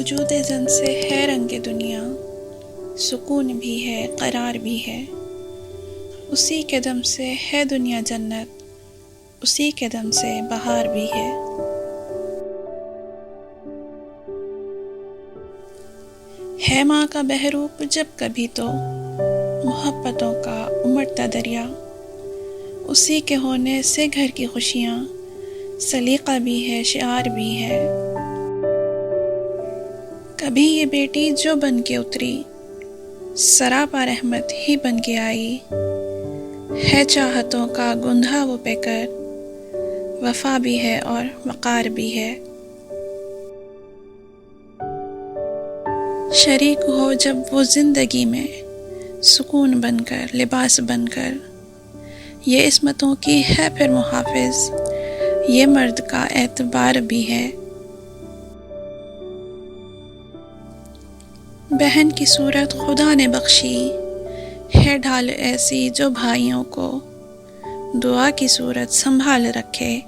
وجود زن سے ہے رنگ دنیا، سکون بھی ہے قرار بھی ہے، اسی کے دم سے ہے دنیا جنت، اسی کے دم سے بہار بھی ہے۔ ہے ماں کا بحروپ جب کبھی تو محبتوں کا امڑتا دریا، اسی کے ہونے سے گھر کی خوشیاں، سلیقہ بھی ہے شعار بھی ہے۔ کبھی یہ بیٹی جو بن کے اتری، سراپا رحمت ہی بن کے آئی، ہے چاہتوں کا گندھا وہ پیکر، وفا بھی ہے اور وقار بھی ہے۔ شریک ہو جب وہ زندگی میں، سکون بن کر لباس بن کر، یہ عصمتوں کی ہے پھر محافظ، یہ مرد کا اعتبار بھی ہے۔ بہن کی صورت خدا نے بخشی، ہے ڈھال ایسی جو بھائیوں کو، دعا کی صورت سنبھال رکھے،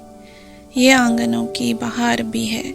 یہ آنگنوں کی بہار بھی ہے۔